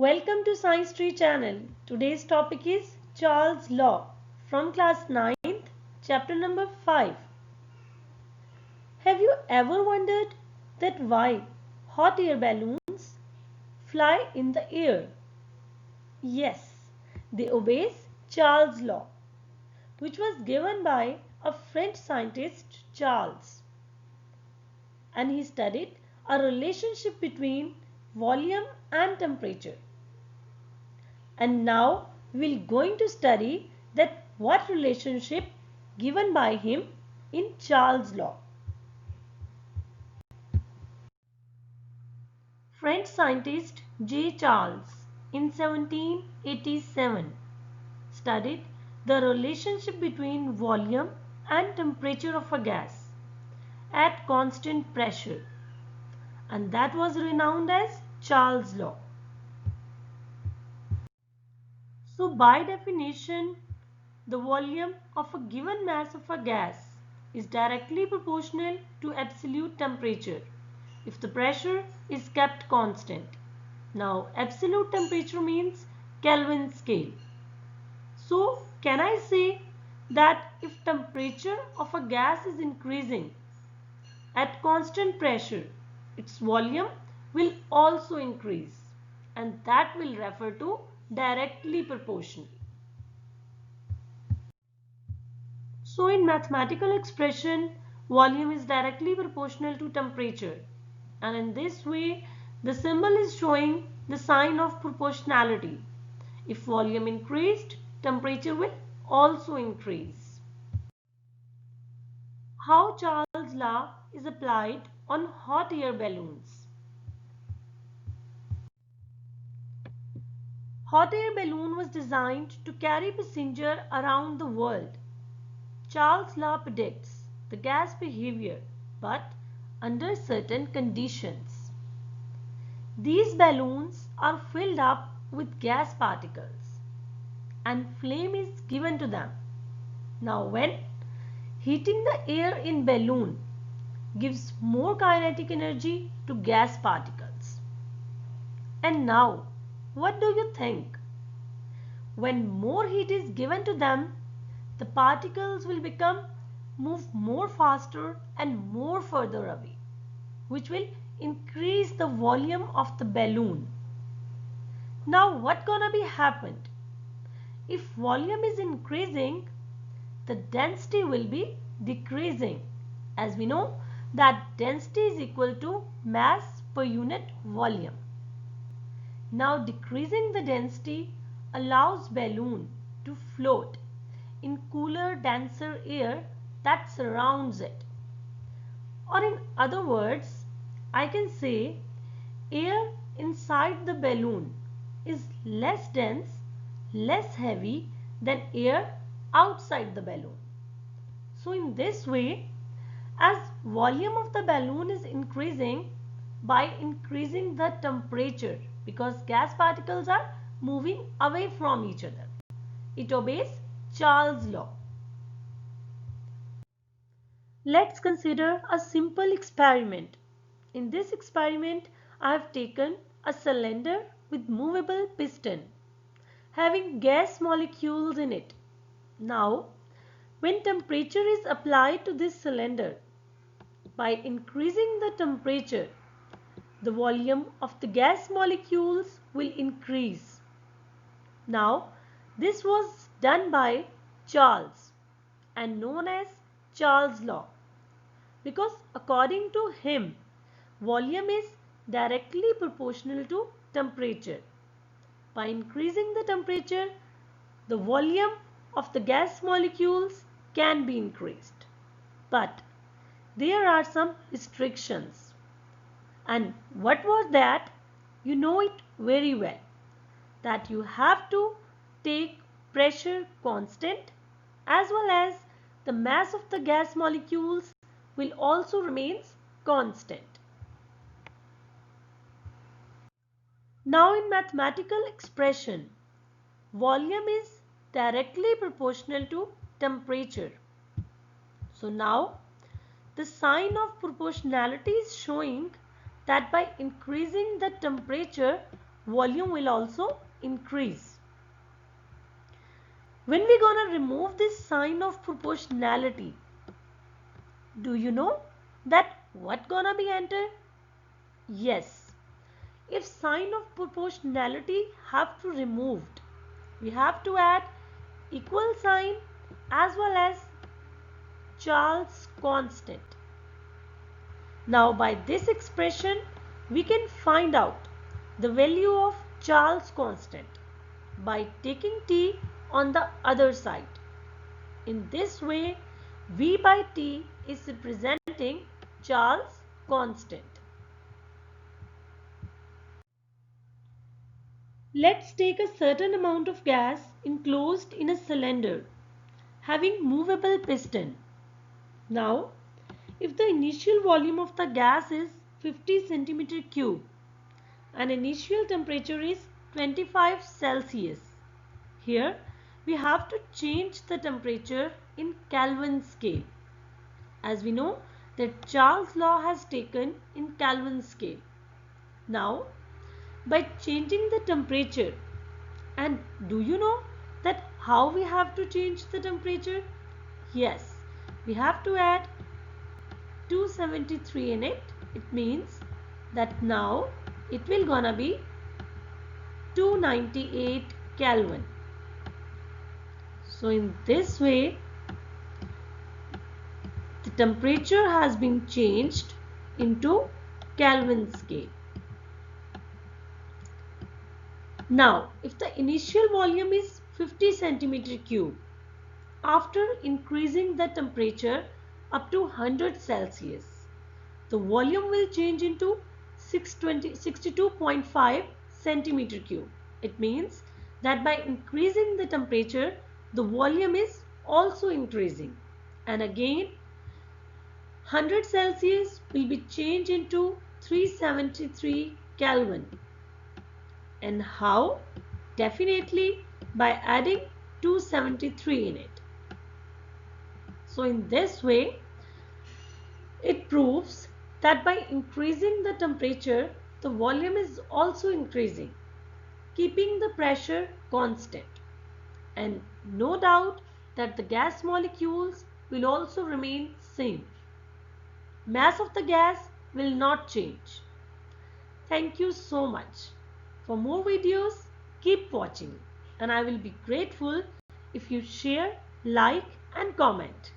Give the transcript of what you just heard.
Welcome to Science Tree channel. Today's topic is Charles' Law from class 9th, chapter number 5. Have you ever wondered that why hot air balloons fly in the air? Yes, they obey Charles' Law, which was given by a French scientist Charles, and he studied a relationship between volume and temperature. And now we're going to study that what relationship given by him in Charles' law. French scientist J. Charles in 1787 studied the relationship between volume and temperature of a gas at constant pressure, and that was renowned as Charles' law. So by definition, the volume of a given mass of a gas is directly proportional to absolute temperature if the pressure is kept constant. Now absolute temperature means Kelvin scale. So can I say that if temperature of a gas is increasing at constant pressure, its volume will also increase, and that will refer to directly proportional. So in mathematical expression, volume is directly proportional to temperature, and in this way the symbol is showing the sign of proportionality. If volume increased, temperature will also increase. How Charles' law is applied on hot air balloons. Hot air balloon was designed to carry passenger around the world. Charles' law predicts the gas behavior, but under certain conditions. These balloons are filled up with gas particles and flame is given to them. Now when heating the air in balloon gives more kinetic energy to gas particles. And now what do you think? When more heat is given to them, the particles will move more faster and more further away, which will increase the volume of the balloon. Now what gonna be happened? If volume is increasing, the density will be decreasing, as we know that density is equal to mass per unit volume. Now decreasing the density allows balloon to float in cooler, denser air that surrounds it. Or in other words, I can say air inside the balloon is less dense, less heavy than air outside the balloon. So in this way, as volume of the balloon is increasing by increasing the temperature, because gas particles are moving away from each other, it obeys Charles' law. Let's consider a simple experiment. In this experiment, I have taken a cylinder with movable piston having gas molecules in it. Now, when temperature is applied to this cylinder, by increasing the temperature, the volume of the gas molecules will increase. Now, this was done by Charles and known as Charles' law, because according to him, volume is directly proportional to temperature. By increasing the temperature, the volume of the gas molecules can be increased. But there are some restrictions. And what was that? You know it very well, that you have to take pressure constant, as well as the mass of the gas molecules will also remain constant. Now in mathematical expression, volume is directly proportional to temperature. So now the sign of proportionality is showing that by increasing the temperature, volume will also increase. When we gonna remove this sign of proportionality, do you know that what gonna be entered? Yes, if sign of proportionality have to removed, we have to add equal sign as well as Charles constant. Now by this expression we can find out the value of Charles constant by taking t on the other side. In this way v by t is representing Charles constant. Let's take a certain amount of gas enclosed in a cylinder having movable piston. Now, if the initial volume of the gas is 50 centimeter cube and initial temperature is 25 Celsius, here we have to change the temperature in Kelvin scale. As we know that Charles' law has taken in Kelvin scale. Now, by changing the temperature, and do you know that how we have to change the temperature? Yes, we have to add 273 in it. It means that now it will gonna be 298 Kelvin. So in this way the temperature has been changed into Kelvin scale. Now if the initial volume is 50 centimeter cube, after increasing the temperature up to 100 Celsius, the volume will change into 62.5 centimeter cube. It means that by increasing the temperature, the volume is also increasing. And again, 100 Celsius will be changed into 373 Kelvin. And how? Definitely by adding 273 in it. So in this way, it proves that by increasing the temperature, the volume is also increasing, keeping the pressure constant. And no doubt that the gas molecules will also remain same. Mass of the gas will not change. Thank you so much. For more videos, keep watching, and I will be grateful if you share, like and comment.